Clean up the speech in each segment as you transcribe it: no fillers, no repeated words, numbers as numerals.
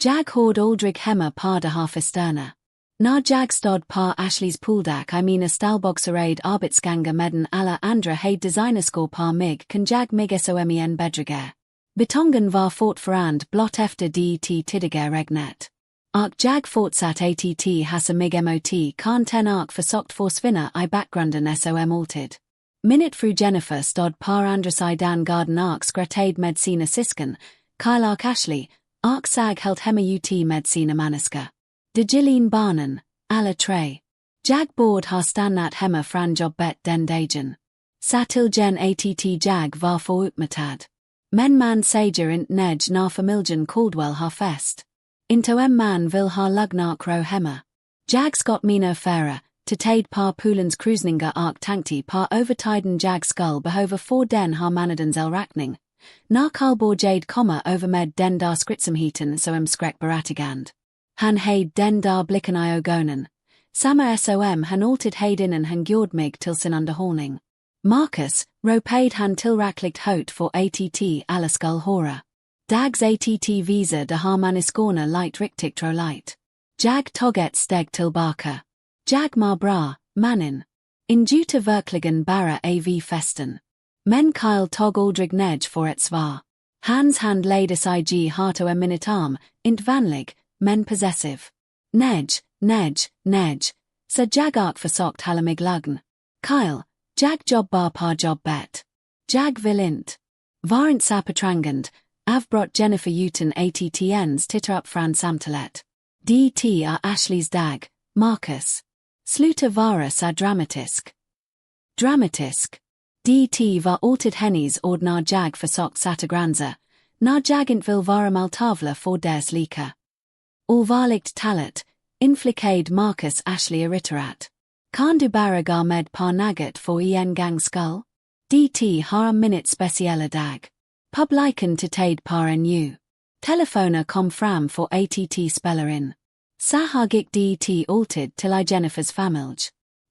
Jag hoord aldrig hemma par de haar festerna. Na jag stod par Ashley's pooldak I mean a stalbogserade arbetsganga medden alla andra heid designerskor par mig kan jag mig som bedriger. Betongen var fort förand blott efter det tidiga regnet. Ark jag fortsatt att hassa mig mot kan ten ark försökt försvinna I bakgrunden som alltid. Minute fru Jennifer stod par andra sidan garden ark skratade med sina sysken, Kyle ark Ashley, ark sag helt hemma ut med sina maniska. De Gilleen barnen, alla tre. Jag board har stannat hemma fran jobbet den dagen. Satil gen att jag var för utmattad. Men man säger int nej när familjen Caldwell har fest. Into man vill ha lugnark ro hemma. Jag skott mina färra, to tade par poolens cruisninga ark tankti par övertiden jag skull behöver för den har manadens elrakning. När Karlbor jade komma övermed den dar skritsamheten som skräck baratigand. Han heid den dar blicken I ögonen. Samma som han alltid heid innen han gjord mig till sin underhållning. Marcus, ropade han tillräckligt hot för att alla skull hora. Dags att visa de har maniskåna light riktigt tro light. Jag togget steg tillbaka. Jag mar bra, mannen. Induta verkligen bara av festen. Men Kyle tog aldrig nej för ett svar. Hans hand laid sig hart och minutarm, inte vanlig, men possessive. Nej, så jag ark försökt hålla mig lugn. Kyle, jag jobbar par jobbet. Jag vill inte. Var inte så betrangand, avbrott Jennifer uten attns titter upp fran samtalet. Det är Ashleys dag, Marcus. Sluta vara så dramatisk. Dramatisk. Det var alltid hennes ord när jag försökt sätta gränser, när jag inte vill vara maltavla för dess lika. Allvarligt talat, inflikade Marcus Ashley irriterat. Kan du bara gå med par naget för en gang skull? Det har en minut speciella dag. Publiken till tade par en new. Telefoner kom fram för att spelar in. Så har gick det alltid till I Jennifers familj.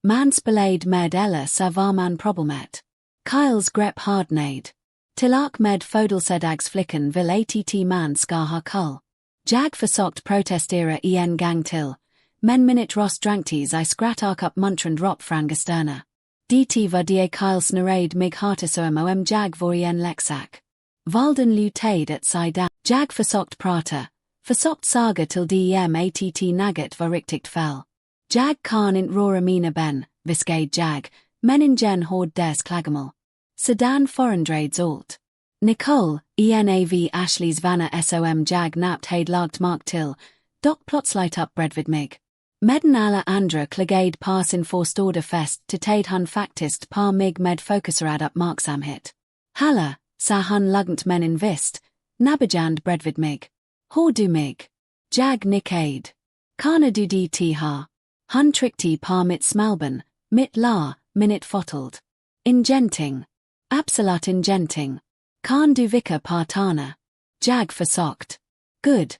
Man spelade med eller så var man problemet. Kyles grepp hardnade. Till ark med fodelsedags flicken vill att man ska ha kull. Jag försökt protestera en gang till, men minut rost dranktis I skratt ark upp muntrand rop frangasterna. Det var det Kyles narrade mig hartasom om jag var en leksak. Valden lutade at sida. Jag försökt prata, försökt saga till dem att naget var riktigt fäll. Jag kan inte röra mina ben, viskade jag, men ingen hord des klagomål. Sedan forandrades allt. Nicole, enav Ashleys vanna som jag napt hed lagt mark till, dock plotsligt upp bredvid mig. Medden alla andra klagade par sin förstådda fest till tade han faktiskt par mig med fokuserad uppmärksamhet. Halla, sa han lugnt men invist, nabajand bredvid mig. Hör du mig? Jag nickade. Kana du det ha? Han tryckte par mitt smalben, mitt la, minut fotald. Ingenting. Absolut ingenting. Kan du vicka partana? Jag försökt. Good.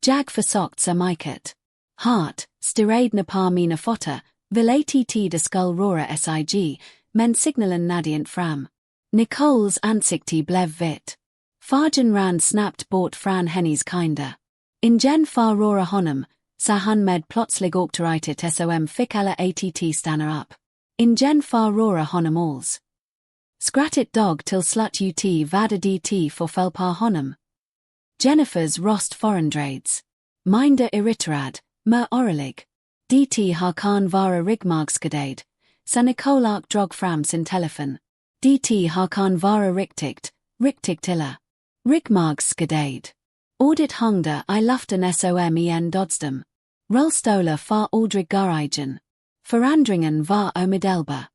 Jag försökt så mycket. Hart, stirrade par mina fotta, vill att de skull röra sig, men signalen nadient fram. Nicoles ansikte blev vitt. Fargen ran snabbt bort fran hennes kinda. Ingen far röra honom, sa han med plötslig auktoritet som fick alla att stanna upp. Ingen far röra honom alls. Skrattet dog till slut ut vada det för par honom. Jennifers rost forandrades. Minda irriterad, mer orelig. Det har kan vara rigmargskadade, så Nicole ark drog fram sin telefon. Det har kan vara riktigt illa. Rigmargskadade. Audit hungda I luften som en dodsdom. Rullstolar far aldrig garagen. Förandringen var omedelbar.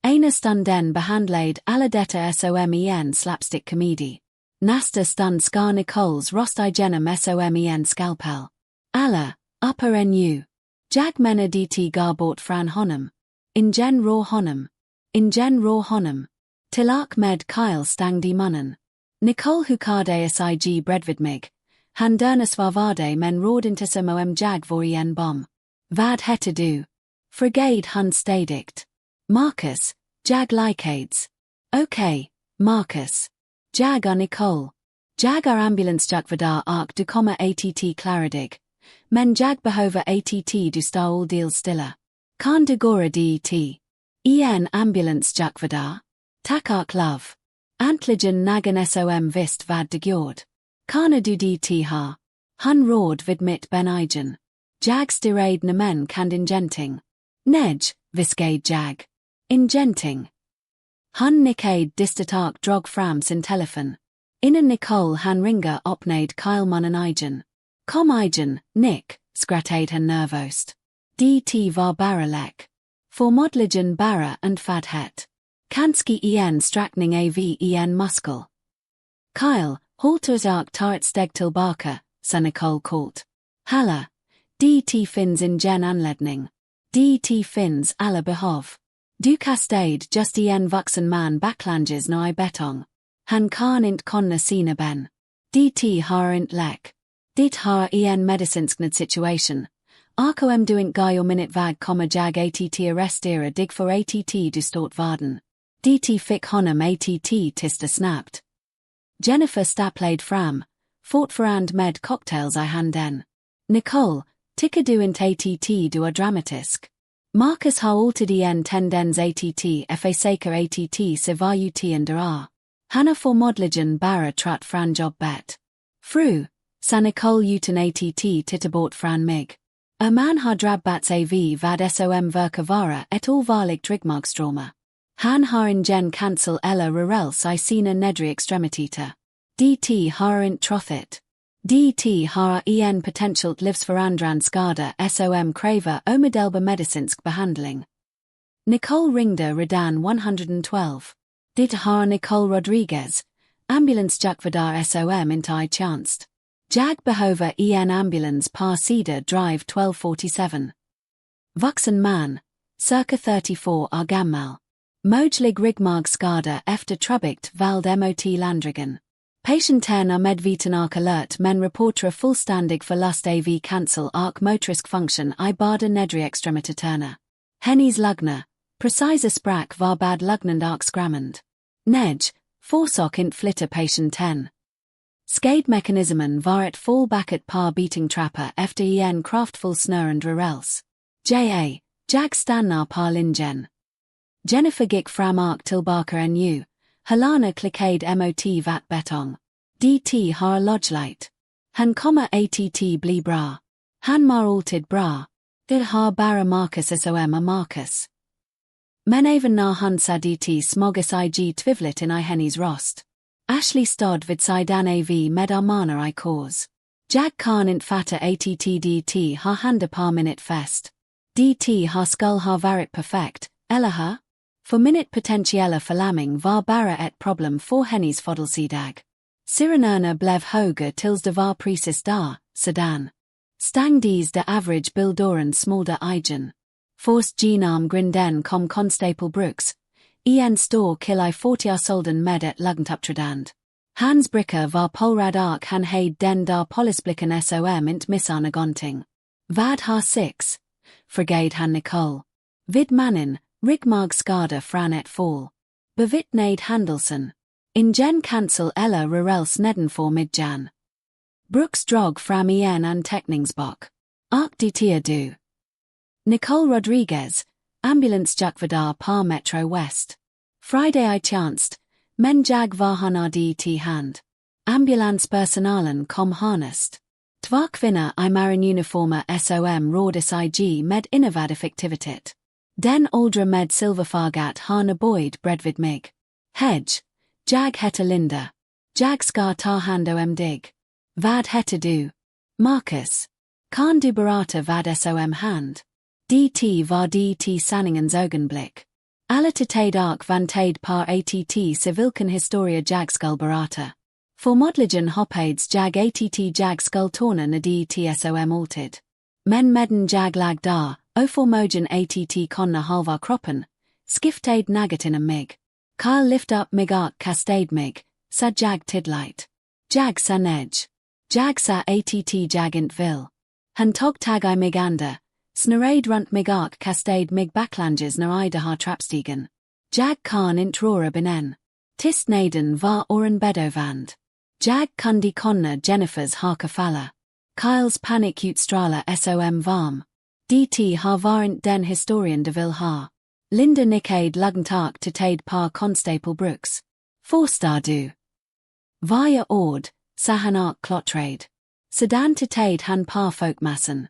Ena stunden behandlade alla detta som en slapstick comedy. Nästa stund skar Nicoles rost igenom som en skalpell. Alla, upper en u. Jag menar det gar bort fran honom. Ingen rå honom. Till ark med Kyle stang de munnen. Nicole hukade sig bredvid mig. Han derna svarvade men råd inte som jag var en bom. Vad hette du? Frigade han stadigt. Marcus, jag likades. Okay, Marcus. Jag och Nicole. Jag ar ambulance jakvadar ark du komma att klaradig. Men jag behöver att du sta all deal stilla. Kan du gora det? Ambulance jakvadar. Tak ark love. Antligen nagan som vist vad de gjord. Kana du det ha. Han råd vid mitt benigen. Jag stirrade na men kand ingenting. Nej, viskade jag. Ingenting. Han nickade distat ark drog fram sin telefon. Innan Nicole han ringa opnade Kyle mannen igen. Kom igen, Nick, skrattade han nervöst. Det var bara lek. Formodligen bara and fadhet. Kanski sträckning av muskel. Kyle, halters ark tart steg tillbaka, sa Nicole kort. Halla. Det finns ingen anledning. Det finns alla behov. Du kastade just vuxen man backlanges na I betong. Han kan inte konna sina ben. Det har inte lek. Det har medicinsknad situation. Arkom du inte guy minute vag komma jag att arrestera dig för att du stort varden. Det fick honom att tista snabbt. Jennifer staplade fram, fortfarande med cocktails I handen. Nicole, tycker du inte att du är dramatisk? Marcus har alltid tendens att säker att se vad under Hanna formodligen bara trött fran jobbet. Fru, sa Nicole utan att titta bort fran mig. Man har drabbats av vad som verkar vara ett allvarligt ryggmärgstrauma. Han har ingen cancel eller rörelse I sina nedre extremiteter. Det har inte trothet. Det har potentiellt livsförändrande skada som kräver omedelbar medicinsk behandling. Nicole ringde redan 112. Det har Nicole Rodriguez, ambulance jakvadar som inte I chanced. Jag behöver ambulance par sida drive 1247. Vuxen man, circa 34 år gammal. Möjlig ryggmärgsskada efter trubbikt vald mot landrigen. Patienten är medveten och alert men reporterar fullständig förlust av cancel och motorisk function I båda nedre extremiteterna. Hennes lugna, precisa sprack var bad lugnand och skrämmande. Nej, forsak inte flytta patienten. Skademekanismen var ett fallback at par beating trappa efter kraftfull snurrande rörelse. Jag stannar par linjen. Jennifer gick fram och tillbaka nu. Helena klickade mot vat betong. Det har lodgelight. Han kommer att bli bra. Han mår alltid bra. Det har bara Marcus som Marcus. Men även när han sa det smogas ig tvivlet in I hennes rost. Ashley stod vid sidan av med armarna I kors. Jag kan inte fatta att det har handa par minut fest. Det har skull har varit perfekt, eller hur? För minut potentiella förlamning var bara ett problem för hennes födelsedag. Sirenerna blev höga tills det var precis där, sedan. Stangdes de average bildoren smålda igen. Först genom grinden kom Constable Brooks. Stor kill I 40-årsåldern med ett lugntuptradand. Hans bricka var polrad och han hed den där polisblicken som inte missar någonting. Vad har 6? Frågade han Nicole. Vid mannen, ryggmärgsskada från ett fall. Bevittnade händelsen. Ingen cancel eller rörelse nedanför midjan. Brooks drog fram anteckningsbok. Och det du. Nicole Rodriguez, ambulance jakvadar par Metro West. Friday I chanced, men jag var han det hand. Ambulanspersonalen kom harnest. Två kvinnor I marinuniformer som rådes ig med innovad effektivitet. Den åldra med silverfargat har naböjd bredvid mig. Hedge, jag heter Linda. Jag ska ta hand om dig. Vad heter du? Marcus. Kan du berätta vad som hand? Det var det sanningens ögonblick. Alla titade och vantade par att civilken historia jag skull berätta. Förmodligen hoppades jag att jag skull torna när det som alltid. Men medan jag lag där, oförmågen att konna halva kroppen, skiftade något inom mig. Kyle lift upp mig och kastade mig, sa jag tidlight. Jag sa nej. Jag sa att jag inte vill. Han tog tag I mig anda. Snarade runt mig och kastade mig backlanges när I har trappstigen. Jag kan inte röra benen. Tystnaden var oren bedovand. Jag kundi konna Jennifer's haka falla. Kyle's panic utstrala som varm. DT har varint den historien de vill ha. Linda nickade lugnt to tade par Constable Brooks. Forstar du. Via ord, sahan ark klottrade. Sedan to tade han par folkmassen.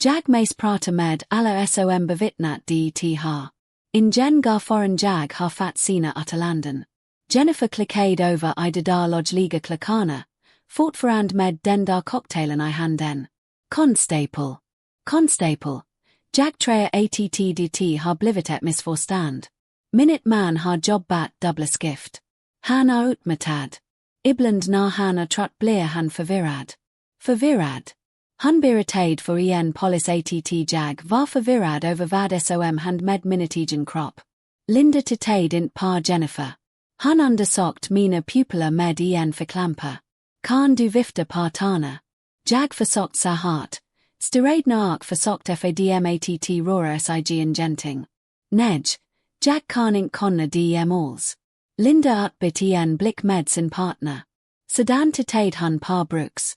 Jag mace prata med alla som bevitnat det har. In gen gar foreign jag har fat sina utalanden. Jennifer klickade över I dadar lodge liga klickana. Fortfarande med den där cocktailen I handen. Constable. Jag tror att har blivit ett missförstånd. Minute man har jobbat dubbla skift. Han är utmattad. Ibland när han trött blir han förvirrad. Han berättade för en polis att jag var förvirrad över vad som hand med minutigen kropp. Linda tittade inte på Jennifer. Han undersökt mina pupiller med en förklampa. Kan du vifta på tana? Jag försökt så hårt. Stiradna ark försökt fadmatt rora sig en genting. Nej, jag kan inte konna dem alls. Linda utbytt en blick med sin partner. Sedan tittade han på Brooks.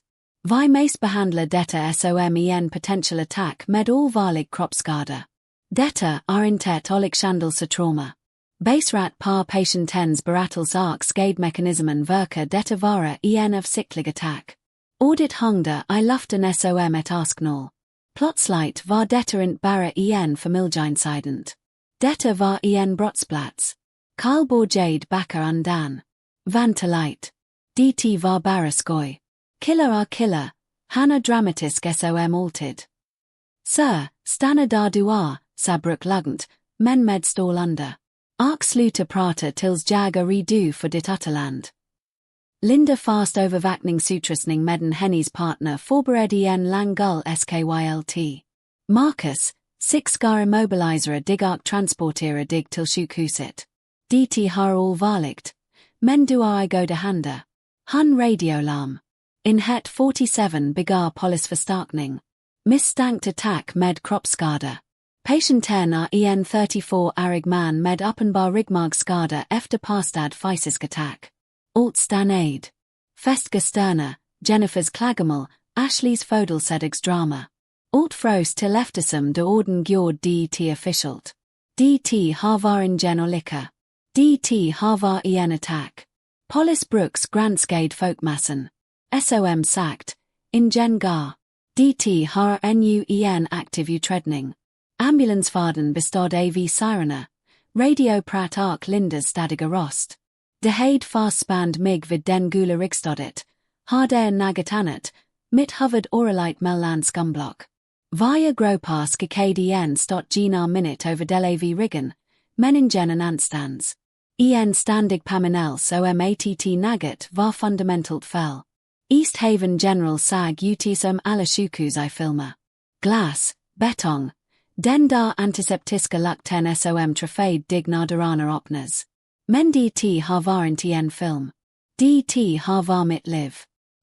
Vi mace behandla detta som en potential attack med allvarlig kroppsskada. Detta är inte ett olyckshandelse trauma. Basrat par patientens berättelse ark skademekanismen verkar detta vara en avsiktlig attack. Audit hungda I luften som ett asknål. Plötsligt var detta inte bara en familjeincident. Detta var en brottsplats. Kyle Borjade backar undan. Vantalit. Det var bara skoj. Killer, Hanna dramatisk som alltid. Sir, stanna där du är, sa Brooke lugnt, men med stål under. Ark sluta prata tills jag redo för ditt utterland. Linda fast övervakningsutrustning med hennes partner förberedde en langgull skylt. Marcus, 6 gar mobilisera dig ark transportera dig till sjukhuset. Det har allvarligt. Men du är I goda handa. Han radiolarm. In het 47 begar polisförstärkning. Misstänkt attack med kroppsskada. Patienten är en 34-årig man med uppenbar ryggmärgsskada efter påstådd fysisk attack. Alt stannade. Festgesterna, Jennifer's klagomål, Ashleys födelsedagsdrama. Alt frost till eftersom de orden gjord det officiellt. Det har varit en olycka. Det har varit en attack. Polis Brooks granskade folkmassan. Som sagt, in gen gar. Det har nu en aktiv utredning. Ambulansfarden bestod av sirena. Radio prat ark Lindas stadiga rost. De heid fastspand mig vid den gula riksdaget. Har nagat annat, mitt huvud oralite mellan skumblock. Via gråpass en stott genar minute över delav riggen, men in gen anstans. En standig paminel som att nagat var fundamentalt fell. East Haven General sag som alla sjukhus I filmer. Glass, betong. Den där antiseptiska lukten som trafade dignaderana öppnas. Men det har varit en film. Det har var mitt liv.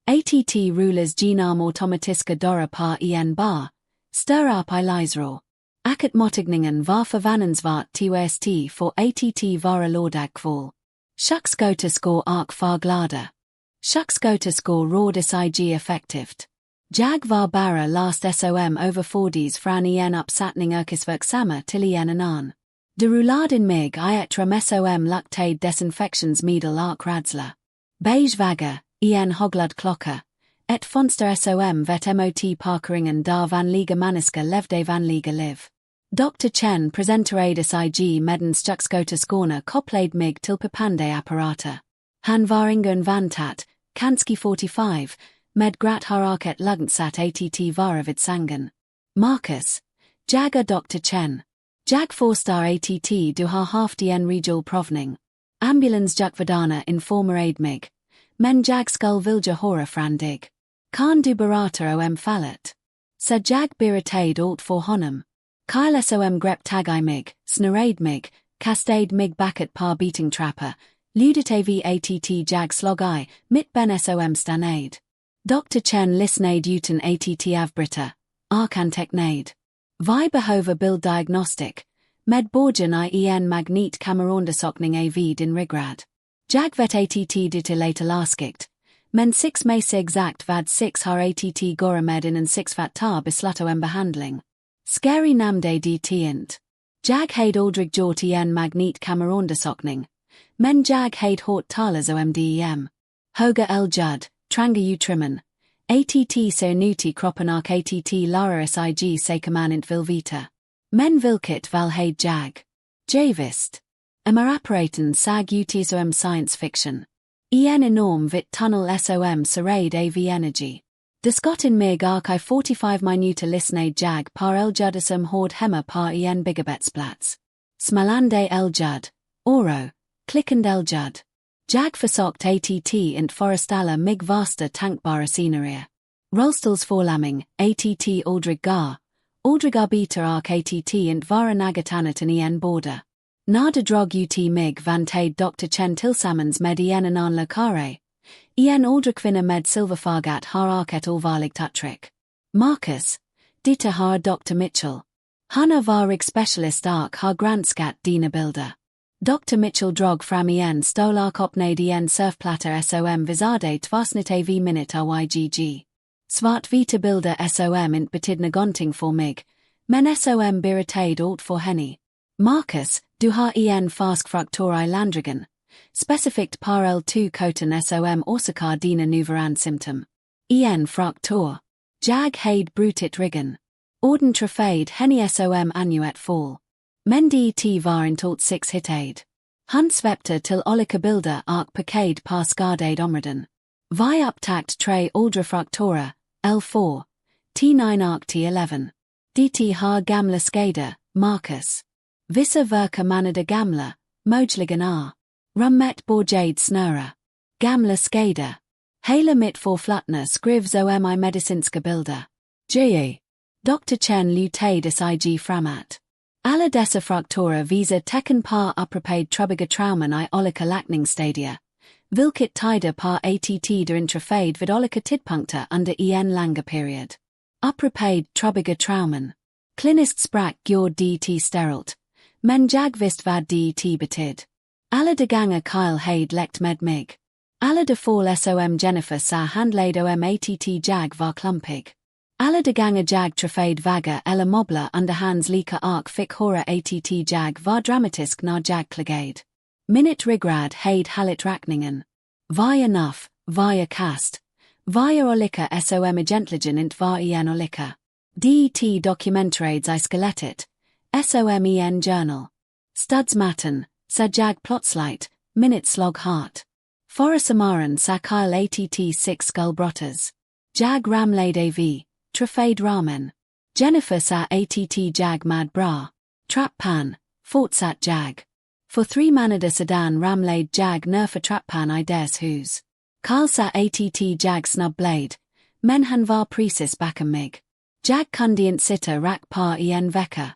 Att rulers genarm automatiska dora par en bar. Stör upp I lisrå. Akat motigningen var förvånansvärt twst för att vara lårdagkval. Shucks go to score ark far glada. Shucks go to score råd sig effektivt. Jag var bara last som over 40s fran en uppsättning yrkesverksamma till en annan. De rulladen mig I etram som luktade desinfektionsmedel ark radsla. Beige vagga, en hoglad klocka. Ett fönster som vet mot parkeringen där vanliga människor levde vanliga liv. Dr. Chen presenterade sig medden stuxgota skåne kopplade mig till pepande apparata. Han var ingen vantat, kanske 45, med grat haraket lugnsat att vara vid sängen. Marcus. Jaga Dr. Chen. Jag forstar att du har haft en regional provning. Ambulans jukvadana informerade mig. Men jag skull vilja höra från dig. Kan du berätta om fallet? Så jag berättade allt för honom. Kyle som grepp tag mig, snarade mig, kastade mig bakat par beating trappa, ludet av att jag slog I, mitt ben som stannade. Dr. Chen lyssnade utan att avbryta, arkantecknade. Vi behöver bilddiagnostik, med borgen I en magnetkameraundersökning av din ryggrad. Jag vet att det lite läskigt, Men 6 mesa exact vad 6 har att gora med innan 6 fattar besluta behandling. Scary namde dt int. Jag heid aldrig gjort en magnet kameraundersökning. Men jag heid hort talas dem. Hoga el judd, tranga utrimmen. Att ser nuti kroppen och att lara sig sekamanint vilvita. Men vilket val heid jag. Javist. Apparaten sag utis science fiction. En enorm vit tunnel som serade av energy. Discotin mig ark I 45 minuter lyssnade jag par el juddisum hord hemma par en bigabetsplats. Smalande el judd. Oro. Klickand el judd. Jag försökt att int forestalla mig vasta tankbara sceneria. Rollstals forlamming, att aldrig gar. Aldrig arbiter ark att int vara nagatanat en border. Nada drog ut mig vantade Dr. Chen tillsammans med en annan lokare. En aldrig kvinna med silverfagat har ark ett allvarligt tuttrick. Marcus. Dita har Dr. Mitchell. Hanna varig specialist ark har granskat dina bilder. Dr. Mitchell drog fram en stol ark uppnade en surfplatta som visade tvarsnit av minut YGG. Svart vita bilder som int betydde någonting för mig, men som berättade allt för henne. Marcus, du har en fast fraktur I landryggen. Specifikt par L2 koten som orsakar dina nuvarande symptom. En fraktur. Jag heid brutit ryggen. Orden trafade henne som annuet fall. Men det var inte allt 6 hitade. Han svepte till olika bilder och pakade par skadade områden. Vi upptakt 3 åldra frakturer, L4, T9 och T11. Det har gamla skador, Marcus. Vissa verkar manade gamla, möjligen rummet borgade snöra. Gamla skador. Hela mitt förflutna skrivs om I medicinska bilder. Ge. Dr. Chen lutade sig framåt. Alla dessa frakturer visar tecken par upprepade trubbiga trauman I olika läkningsstadier. Vilket tider par att der intrafade vid olika tidpunkter under en långa period. Upprepade trubbiga trauman. Kliniskt sprack gjord det sterilt. Men jag visst vad det betyd. Alla de gånger Kyle heid lekt med mig. Alla de fall som Jennifer sa handlade om att jag var klumpig. Alla de gånger jag trafade vaga eller mobbla under hans lika ark fick höra att jag var dramatisk när jag klagade. Minut ryggrad heid halit räkningen. Varje nuff, varje kast. Varje olika som egentligen inte var en olika. Det dokumenterades I skelettet. SOMEN journal. Studsmatten, sa jag plotslight, minute slog heart. Förra sommaren sa Kyle att 6 skullbrotters. Jag ramlade av, trafade ramen. Jennifer sa att jag mad bra. Trappan, fortsatt jag. För 3 månader sedan ramlade jag nerför trappan I deras hus. Kyle sa att jag snubblade, men han var precis bakom mig. Jag kunde inte sitta rack par en vecka.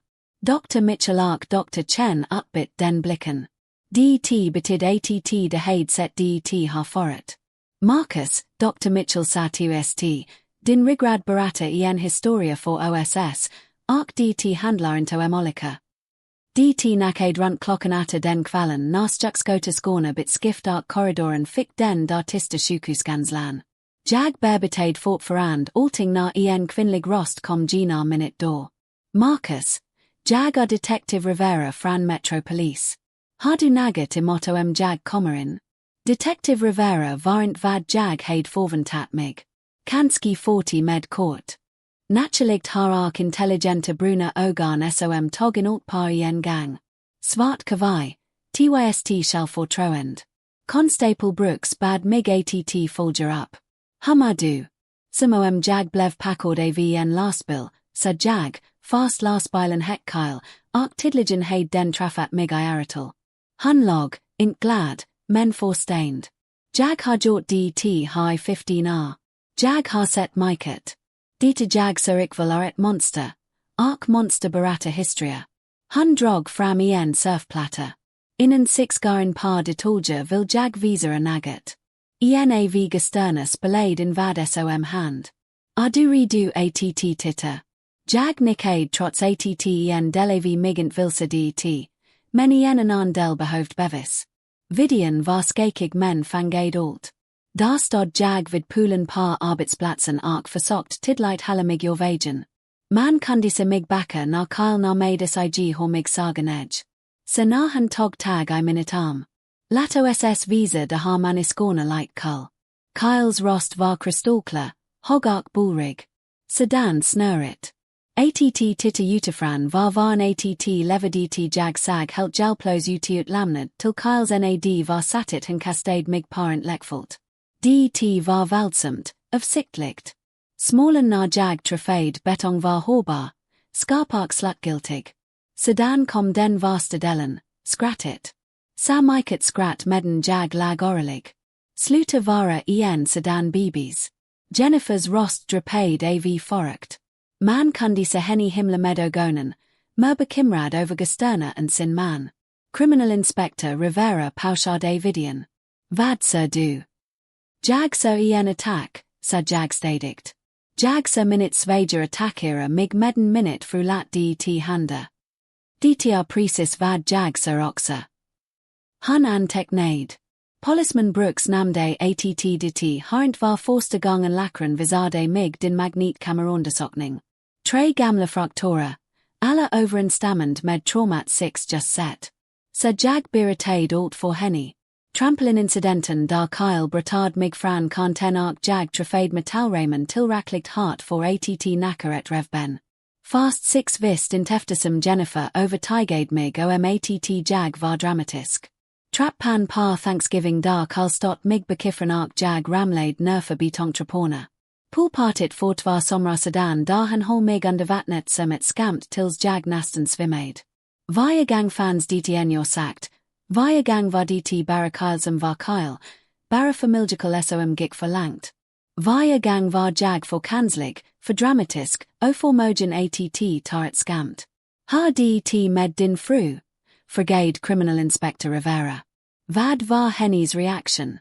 Dr. Mitchell och Dr. Chen uppbit den blicken. Det betydde att de heid sett det har förut. Marcus, Dr. Mitchell sa till din ryggrad berätta en historia för OSS, och det handlar inte om olika. Det nakade runt klockan åtta den kvällen när Stuckskota Skåne bit skift och korridoren fick den dartista sjukhuskanslan. Jag bearbetade fortfarande allting när en kvinnlig röst kom gina minut då. Marcus. Jag är Detective Rivera från Metropolis. Har du något emot om jag kommer in? Detective Rivera var inte vad jag heid förväntat mig. Kanske 40 med kort. Naturligt har ark intelligenta bruna ögon som tagit ut par en gång. Svart kavaj, tyst shall förtroende. Constable Brooks bad mig att folger upp. Hummar du? Som om jag blev packad av en lastbil, sa jag, fast lastbilen häck Kyle, och tidligen heid den traffat mig I aratal. Han log, inte glad, men förständ. Jag har gjort det har 15 år. Jag har sett mycket. Det jag surikval är ett monster. Och monster berätta historia. Han drog fram en surfplatta. Innan 6 garen par detaljer vill jag visa något. En av gesterna spelade in vad som hand. Du redo att titta. Jag nickade trots att en del av migant vilse det, men en annan del behövd bevis. Videon var skakig men fangade allt. Daar stod jag vid poolen par arbetsplatsen och försökt tidligt hålla mig ur vägen. Man kunde se mig backa när Kyle närmade sig har mig sagen edge. Sen när han tog tag I minnet arm. Lato ss visa de har man i Skåne like Kull. Kyles rost var kristallklar, hog och bullrig. Sedan snöret. ATT titta utifran var en ATT leverdt jag sag helt jalplos ut lamnad till Kyles nad var satit han kastade mig parent lekfult. Det var valdsamt, av siktligt. Smålen när jag trafade betong var hårbar, skarpark slutgiltig. Sedan kom den varsta delen, skrattet. Samiket skratt medden jag lag orelig. Sluta vara igen sedan bibis. Jennifer's rost drapade av forakt. Man kunde se henne himla med ögonen, bekymrad över Gesterna and sin man. Criminal Inspector Rivera pauschade vidian. Vad sa du? Jag sa en attack, sa jag stadigt. Jag sa minute svager attackera mig medden minute frulat det handa. Det precis vad jag sa också. Han antecknade. Polisman Brooks namnde att har inte var första gången lakran visade mig din magnetkameraundersökning. Tre gamla fraktorer, alla överensstämmande med traumat 6 just sett. Så jag berättade allt för henne. Trampolinincidenten där Kyle bratad mig fran konten och jag trafade metallramen tillräckligt hart för att nackar ett revben. Fast 6 visst inte eftersom Jennifer övertygade mig att jag var dramatisk. Trappan par Thanksgiving där Kyle stott mig bekifran och jag ramlade nerför betongtrapporna. Poolpartit fort var somra sedan där han höll mig under vattnet som ett skamt tills jag nästan svimmade. Varje gång fanns det en sagt, varje gång var det bara Kyle som var Kyle, bara familjekal som gick för långt. Varje gång var jag för kanslig, för dramatisk, och förmogen att tar ett skamt. Har det med din fru? Frågade Criminal Inspector Rivera. Vad var hennes reaction?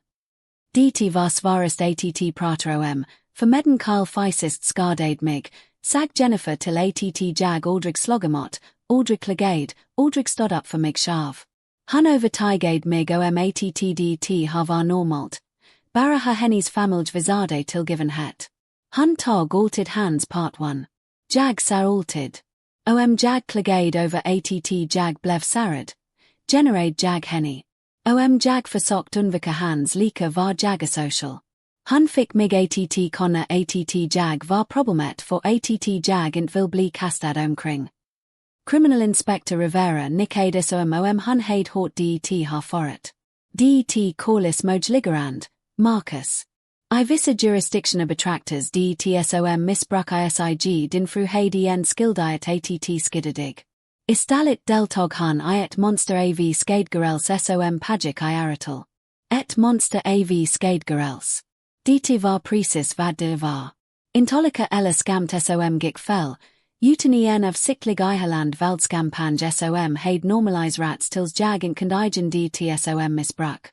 Det var svarast att pratar om, för medden Kyle fysiskt skadade mig, sag Jennifer till att jag aldrig sloggamot, aldrig klagade, aldrig stod upp för mig själv. Han övertygade mig om att det har var normalt. Bara har hennes familj visade tillgivenhet. Han tog alltid hans part 1. Jag sa alltid. Jag klagade över att jag blev sarad. Generade jag henne. Jag försökt undvika hans lika var jag social. Han fick mig att konna att jag var problemet för att jag inte vill bli kastad omkring. Criminal Inspector Rivera nickade som han hade hört det har förut. Det kallas mojligerand, Marcus. I vissa jurisdictioner betraktas det som missbruk isig din fru hade en skildiet att skiddadig. Istället deltog han I ett monster av skedgerels som pagik I aratal. Ett monster av skedgerels. Det var precis vad det var. Intolika eller skamt som gick fel, utan en av sicklig iherland valdskampanj som hade normalize rats tills jag inte kunde det som missbruk.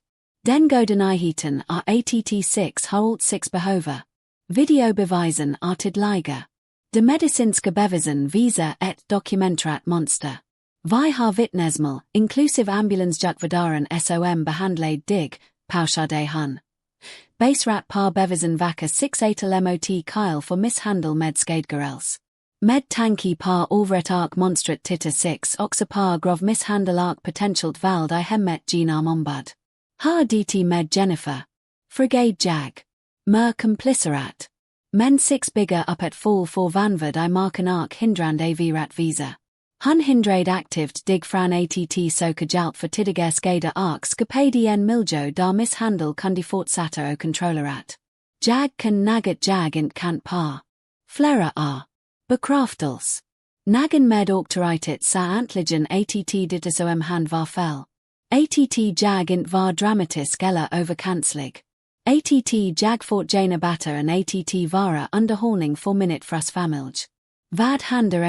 Den goda nyheten att 6 har allt 6 behöver. Videobevisen tydliga. De medicinska bevisen visa ett dokumenterat monster. Vi har vittnesmål, inklusive ambulansjukvårdaren som behandlade dig, pauschade han. Basrat par bevisen vaka 6 etal mot Kyle för misshandel med skedgerels. Med tanki par ovret ark monstret titta 6 också par grov misshandel ark potentialt vald I hemmet genarm ombud. Har det med Jennifer. Frigade jag. Mer komplicerat. Men 6 bigger up at fall for vanvad I marken ark hindrand avrat visa. Han hindrade aktivt dig fran att soka hjälp för tidiga skada ark skapade en miljo där misshandel kunde fortsätta och kontrollerat. Jag kan nagat jag inte kant par. Flera Bekraftels. Nagan med oktoritet sa antligen att det som hand var fel. Att jag inte var dramatisk eller överkanslig. Att jag fort gena batter en att vara underhållning för minute fras familj. Vad handar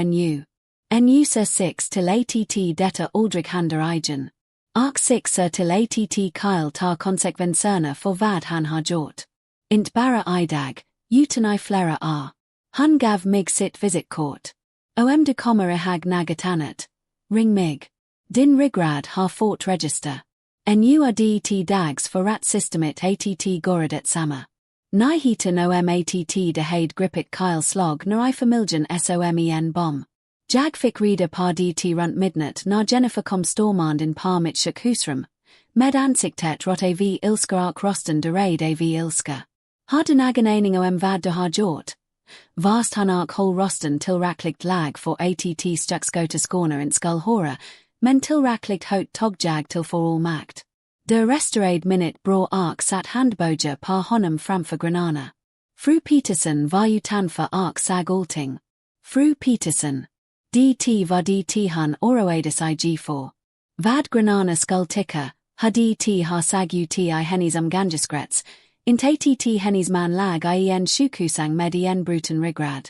en user 6 till att detta aldrig handar igen. Ark 6 till att Kyle tar konsekvenserna för vad han har gjort. Inte bara idag, utan I flera Han gav mig sitt visitkort. Det kommer ihåg något annat. Ring mig. Din ryggrad har fått register. Nu det dags för rat systemet att goradet samma. Nyheten att de heid grippet Kyle slog när I familjen somen bom. Jag fick reda par det runt midnatt när Jennifer kom stormand par mitt sjukhusrum. Med ansiktet rot av ilska och rosten derade av ilska. Har den agenaning vad du har gjort? Vast han och hol rosten tillräckligt lag för att stuckskota skåner in skullhora, men tillräckligt hot togjag till för all makt. De restaurade minute bror och satt handboja par honom framför granarna. Fru Peterson var utan för och sag allting. Fru Peterson. Det var det han oroades ig för. Vad granarna skull ticka, ha det har sag i hennes gangeskrets, inte att hennes man lag en sjukhusang med en bruten ryggrad.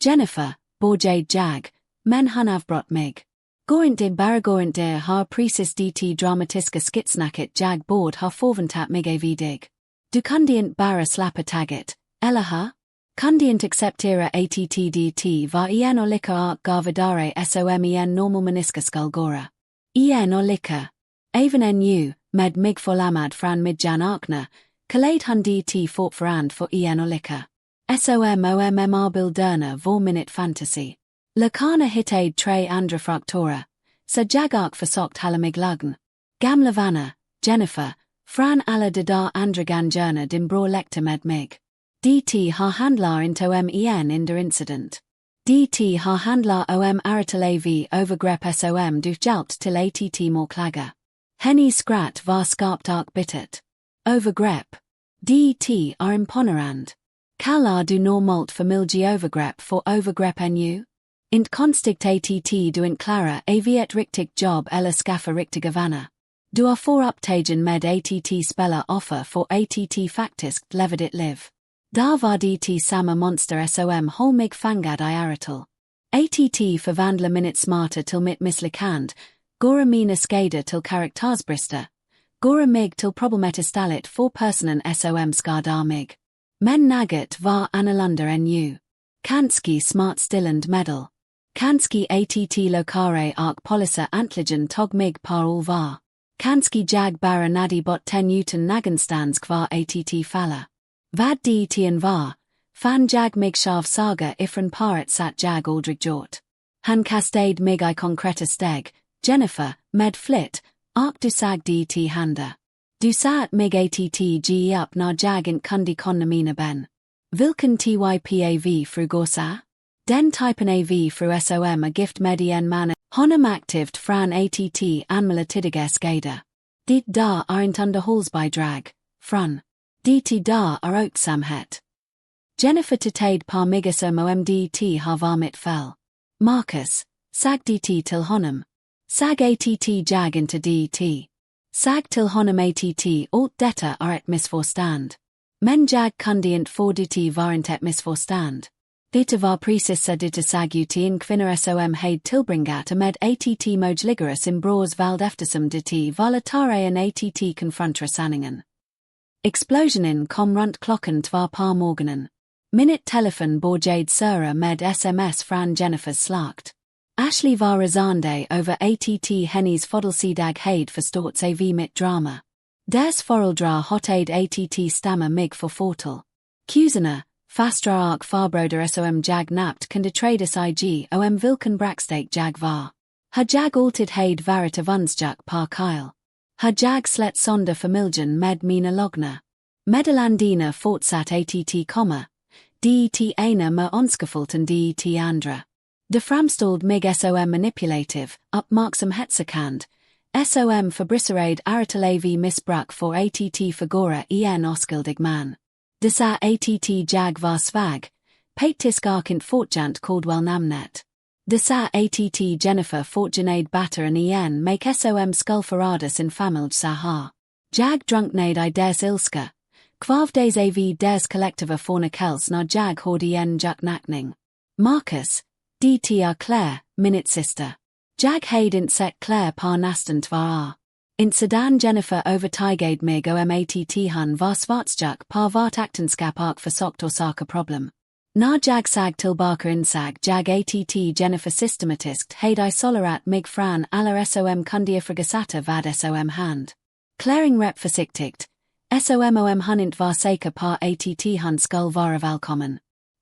Jennifer, borjade jag, men han avbrott mig. Gorinte baragorinte har precis det dramatiska skitsnacket jag bord har förväntat mig av dig. Du kunde bara slappa taget, eller ha? Kunde inte acceptera att det var en olika och gavadare som normal meniska skullgora. En olika. Även nu, med mig förlamad från midjan akna, kalade han det fortfarande för en olika. Somommarbilderna vår minute fantasy. Lakana hittade tre andra fraktora, så jag och försökt hålla mig lugn. Gamla vänner, Jennifer, från alla de där andra gångerna din bror lekte med mig. Det har handlar inte en under incident. Det har handlar ertappade övergrepp som du hjälpt till att må klaga. Hennes skratt var skarpt och bittert. Övergrepp. Det är imponerande. Kallar du normalt familjeövergrepp för övergrepp nu? Inte konstigt att du inte klarar av ett riktigt jobb eller skaffa riktiga vänner. Du har för upptagen med att spela offer för att faktiskt leva ditt liv. Där var det samma monster som höll mig fangad i aratal. Att förvandla mitt smarta till mitt misslyckande, gora mina skador till karaktärsbrister, gora mig till problematiskt för personen som skadar mig. Men något var annorlunda nu. Kanske smart stillande medel. Kanske att lokare och polisa antligen tog mig par allvar. Kanske jag bara nadi bot 10 utan nagenstans kvar att falla. Vad det var, fan jag mig själv saga ifrån paret satt jag aldrig gjort. Han kastade mig I konkreta steg, Jennifer, med flit, och du sag det handa. Du sa att mig att ge upp när jag inte kunde konna mina ben. Vilken typav fru gåsa? Den typen av fru som gift med en man, honom aktivt från att anmäla tidiga skada. Det där är inte underhållsbidrag, från. Det där är oaksamhet. Jennifer tittade på mig som om det har var mitt fel. Marcus, sag det till honom. Sag att jag inte det. Sag till honom att allt detta är ett missförstånd. Men jag kunde inte få det var inte ett missförstånd. Det var precis så det sag ut en kvinna som hed tillbringat med att mojligare sin brors vald eftersom det var en att konfrontra sanningen. Explosionen kom runt klockan 2 på morgonen. Minute telefon borjade Sura med sms från Jennifers slakt. Ashley var resande över att hennes födelsedag hed förstått sig vid mitt drama. Dess föräldrar hotade att stamma mig för fortal. Kuserna, fastrar och farbroder som jag napt kunde tradas ig vilken brackstate jag var. Har jag alltid hed varit avundsjuk på Kyle. Har jag slätt sönder familjen med mina logna. Medelandina fortsatt att komma. Det ena med önskefulten det andra. Det framstod mig som manipulativ, uppmärksamhetssökande, som fabricerade ertappade missbruk för att förgåra en oskyldig man. Det sa att jag var svag, petisk och inte fortjant Caldwell namnet. Det sa att Jennifer fortjänade batteren igen make som skullförrada sin familj sa ha. Jag drunknade I dess ilska. Kvavdes av dess kollektiva fornikels när jag hörde en jucknackning. Marcus, det är Claire, minute sister. Jag hed inte sett Claire på nästan 2 år. Inte sedan Jennifer övertygade mig om att han var svartsjuk på vart äktenskap och försökt orsaka problem. När jag sag tillbaka insag jag att Jennifer systematiskt hed isolerat mig från alla som kunde ifrågasätta vad som hand. Klaring rep försiktigt. SOMOM hunnit var säker par att hun skull vara välkommen.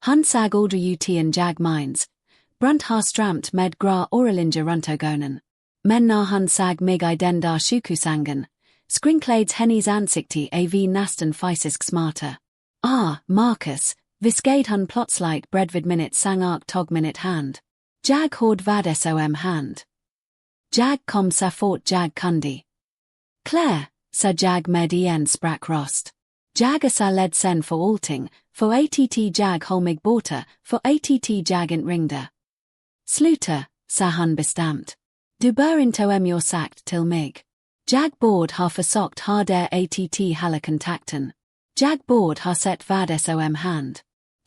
Hun sag aldrig ut en jag minds. Brunt har stramt med gra oralinja runtogonen. Men när hun sag mig I den där sjukhusangen. Skrinklades hennes ansikte av nästan fysisk smarter. Marcus, viskade hun plotsligt bredvid minute sang tog minute hand. Jag hord vad som hand. Jag kom sa fort jag kundi. Claire, sa jag med sprack rost. Jag sa led sen för allting, för att jag holmig borta, för att jag inte ringde. Sluta, sa hun bestämt. Du bör inte your sagt till mig. Jag bord har försökt ha der att halla kontakten. Jag bord har sett vad som hand.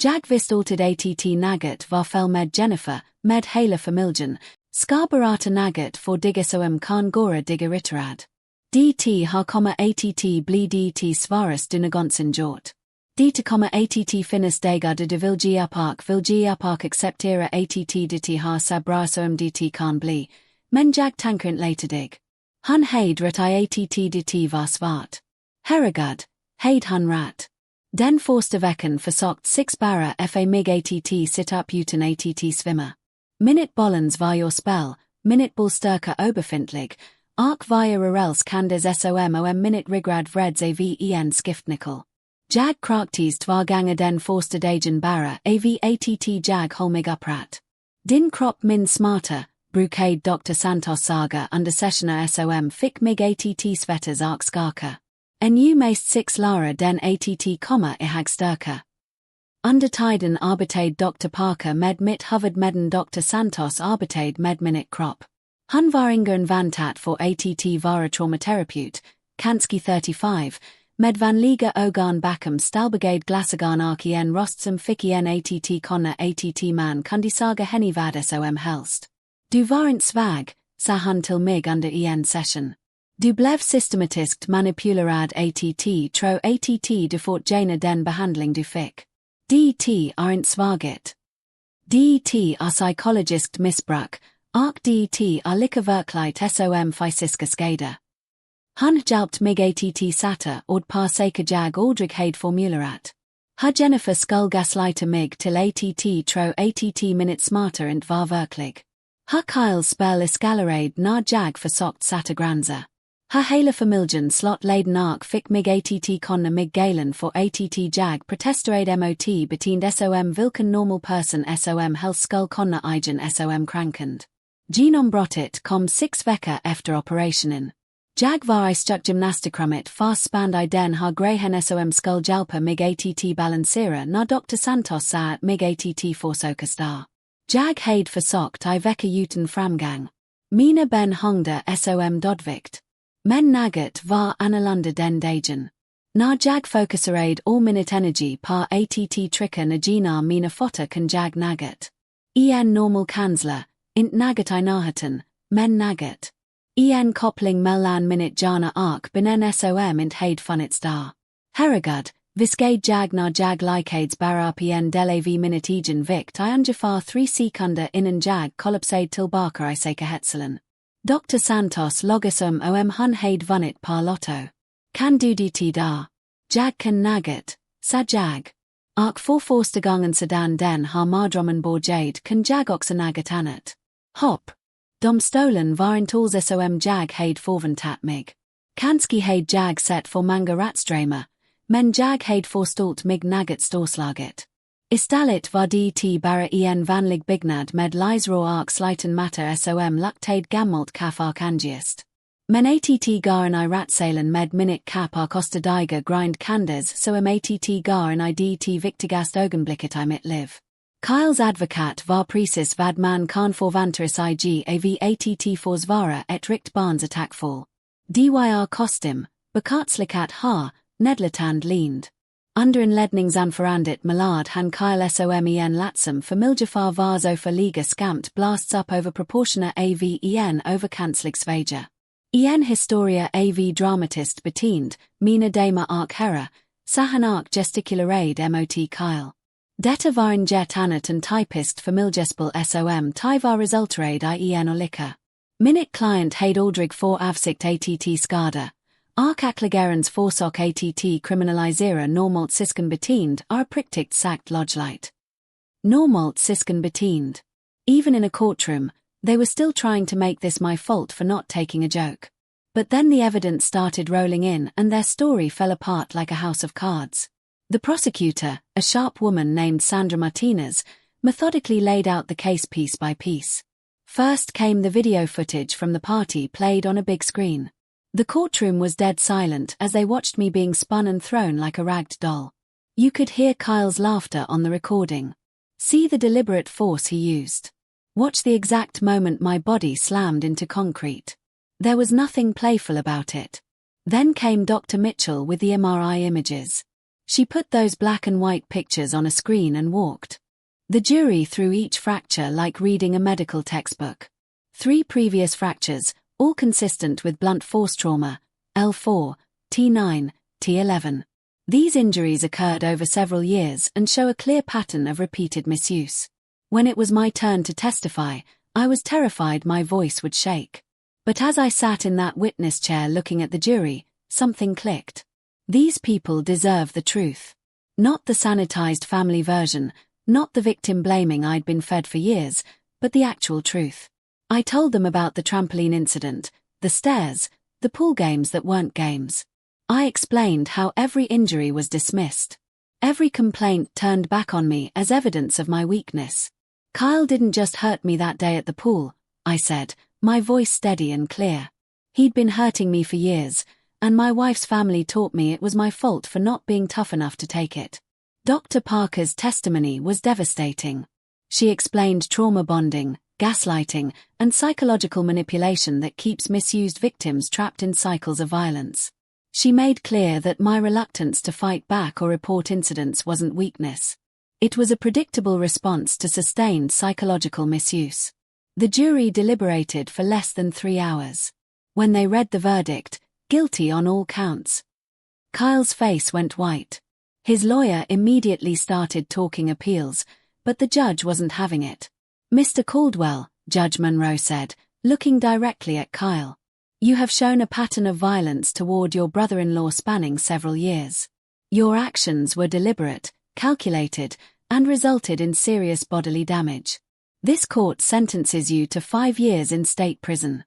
Jag visst alltid att naget var fel med Jennifer, med hela familjen, skarbarata naget för digga som kan gora digga ritterad. DT har komma att bli DT svaras du nagonsin gjort. DT komma att finnas dagar de vilja park acceptera att DT har så bra som DT kan bli, men jag tänker inte lite dig. Han heid rat I att DT var svart. Herregud, heid han rat. Den första veckan försökt six bara fa mig att sit up utan att svimma. Minute bollens var your spell, minute bull stärka oberfintlig, via rurels candes som minute rigrad vreds aven skiftnickel. Jag kraktis två gånger den första dagen bara att jag holmig upprat. Din kropp min smarter, brukade Dr. Santos saga under sessioner som fick mig att svetters skaka. En mest six lara den att komma ihag stärka. Under tiden arbetade Dr. Parker med mitt huvud medan Dr. Santos arbetade med minute kropp. Han var ingen vantat för att vara traumaterapeut, kanske 35, med vanliga ögon bakom stalbegade glasagan en rost som fick en att konna att man kunde saga henne vad som helst. Du var inte svag, sa han till mig under en session. Du blev systematiskt manipulerad att tro att du fort gena den behandling du fick. DT är inte svaghet. DT är psykologiskt missbruk, DT är lika verkligt som fysiska skada. Han hjälpt mig att satta och par säker jag aldrig hed formulerat. Ha Jennifer skull gaslighta mig till att tro att minute smarter inte var verklig. Ha Kyle spel escalarade när jag försökt satta granza. Ha hela familjen slott leden fick mig att konna mig galen för att jag protesterade mot betind som vilken normal person som helst skull konna igen som krankand. Genombrottet kom 6 veckor efter operationen. Jag var I stuck gymnastikrummet fast spand I den har grehen som skull hjälpa mig att balansera när Dr. Santos sa att mig att försöka star. Jag hed försökt I vecka utan framgång. Mina ben hängde som dodvikt. Men naget var annorlunda den dagen. När jag fokuserade all minute energy par att tricka na gina mina fota kan jag naget. En normal kansler, int naget I nahatan, men naget. En koppling mellan minute jana benen som int hed funnits dar. Herregud, viskade jag när jag likades bara en del minute egen vikt I ungefär 3 sekunder innan jag kollapsade tillbaka I säkerhetscellen. Dr. Santos logasum hun hed vunnit par lotto. Kan du det där? Jag kan naget, sa jag. För första gången sedan den har mardrömmen börjat kan jag också naget annat. Hopp. De stolen var inte alls som jag hed förväntat mig. Kanske hed jag sett för många rattströmmar, men jag hed förstått mig naget storslaget. Istället var det bara en vanlig byggnad med lysrå sliten matter som luktade gammalt kaffarkangist. Men att garen I ratsalen med minute kapar kosta diga grind candes som att garen I det viktigast ögonblicket I mitt liv. Kyles advokat var precis vad man kan förvänta sig av att försvara ett rikt barns attackfall. Dyr kostym, bekatslikat har, nedletand lind. Under en ledningsanförandet melad han Kyle som en latsam familjefar var så förliga skamt blasts upp över proportioner av en överkanslig svager. En historia av dramatist betind, mina damer herra, sa han gestikulerade mot Kyle. Detta var en jet annat en typist familjespel som ty var resulterade I en olycka. Minute client hed aldrig för avsikt att skada. Arkaklägerens försak att kriminalisera normalt sysken beteende är uppriktigt sagt lojligt. Normalt sysken beteende. Even in a courtroom, they were still trying to make this my fault for not taking a joke. But then the evidence started rolling in and their story fell apart like a house of cards. The prosecutor, a sharp woman named Sandra Martinez, methodically laid out the case piece by piece. First came the video footage from the party played on a big screen. The courtroom was dead silent as they watched me being spun and thrown like a ragged doll. You could hear Kyle's laughter on the recording. See the deliberate force he used. Watch the exact moment my body slammed into concrete. There was nothing playful about it. Then came Dr. Mitchell with the MRI images. She put those black and white pictures on a screen and walked the jury through each fracture like reading a medical textbook. 3 previous fractures, all consistent with blunt force trauma, L4, T9, T11. These injuries occurred over several years and show a clear pattern of repeated misuse. When it was my turn to testify, I was terrified my voice would shake. But as I sat in that witness chair looking at the jury, something clicked. These people deserve the truth. Not the sanitized family version, not the victim blaming I'd been fed for years, but the actual truth. I told them about the trampoline incident, the stairs, the pool games that weren't games. I explained how every injury was dismissed. Every complaint turned back on me as evidence of my weakness. Kyle didn't just hurt me that day at the pool, I said, my voice steady and clear. He'd been hurting me for years, and my wife's family taught me it was my fault for not being tough enough to take it. Dr. Parker's testimony was devastating. She explained trauma bonding, gaslighting, and psychological manipulation that keeps misused victims trapped in cycles of violence. She made clear that my reluctance to fight back or report incidents wasn't weakness. It was a predictable response to sustained psychological misuse. The jury deliberated for less than 3 hours. When they read the verdict, guilty on all counts, Kyle's face went white. His lawyer immediately started talking appeals, but the judge wasn't having it. Mr. Caldwell, Judge Monroe said, looking directly at Kyle. You have shown a pattern of violence toward your brother-in-law spanning several years. Your actions were deliberate, calculated, and resulted in serious bodily damage. This court sentences you to 5 years in state prison.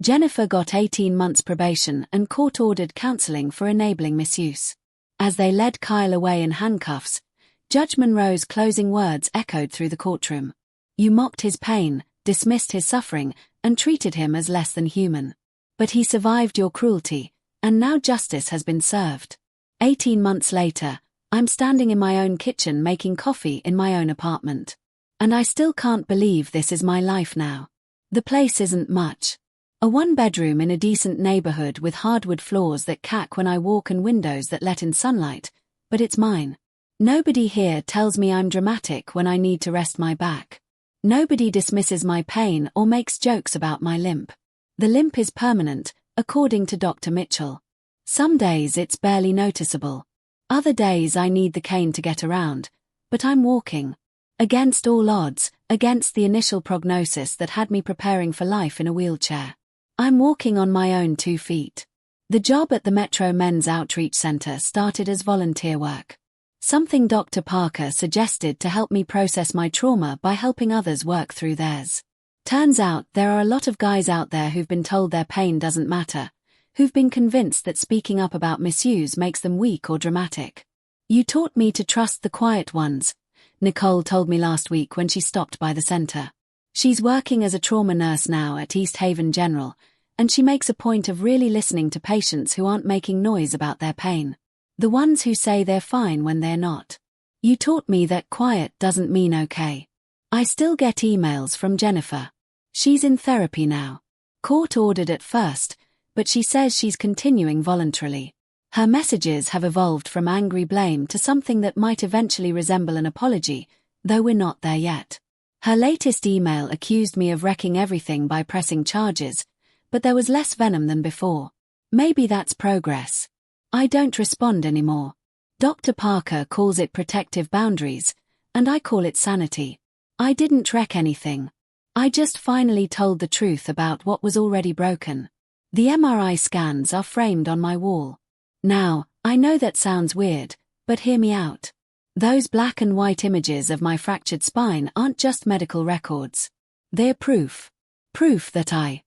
Jennifer got 18 months probation and court-ordered counseling for enabling misuse. As they led Kyle away in handcuffs, Judge Monroe's closing words echoed through the courtroom. You mocked his pain, dismissed his suffering, and treated him as less than human. But he survived your cruelty, and now justice has been served. 18 months later, I'm standing in my own kitchen making coffee in my own apartment. And I still can't believe this is my life now. The place isn't much. A 1-bedroom in a decent neighborhood with hardwood floors that crack when I walk and windows that let in sunlight, but it's mine. Nobody here tells me I'm dramatic when I need to rest my back. Nobody dismisses my pain or makes jokes about my limp. The limp is permanent, according to Dr. Mitchell. Some days it's barely noticeable. Other days I need the cane to get around, but I'm walking. Against all odds, against the initial prognosis that had me preparing for life in a wheelchair. I'm walking on my own 2 feet. The job at the Metro Men's Outreach Center started as volunteer work. Something Dr. Parker suggested to help me process my trauma by helping others work through theirs. Turns out there are a lot of guys out there who've been told their pain doesn't matter, who've been convinced that speaking up about misuse makes them weak or dramatic. You taught me to trust the quiet ones, Nicole told me last week when she stopped by the center. She's working as a trauma nurse now at East Haven General, and she makes a point of really listening to patients who aren't making noise about their pain. The ones who say they're fine when they're not. You taught me that quiet doesn't mean okay. I still get emails from Jennifer. She's in therapy now. Court-ordered at first, but she says she's continuing voluntarily. Her messages have evolved from angry blame to something that might eventually resemble an apology, though we're not there yet. Her latest email accused me of wrecking everything by pressing charges, but there was less venom than before. Maybe that's progress. I don't respond anymore. Dr. Parker calls it protective boundaries, and I call it sanity. I didn't wreck anything. I just finally told the truth about what was already broken. The MRI scans are framed on my wall. Now, I know that sounds weird, but hear me out. Those black and white images of my fractured spine aren't just medical records. They're proof. Proof that I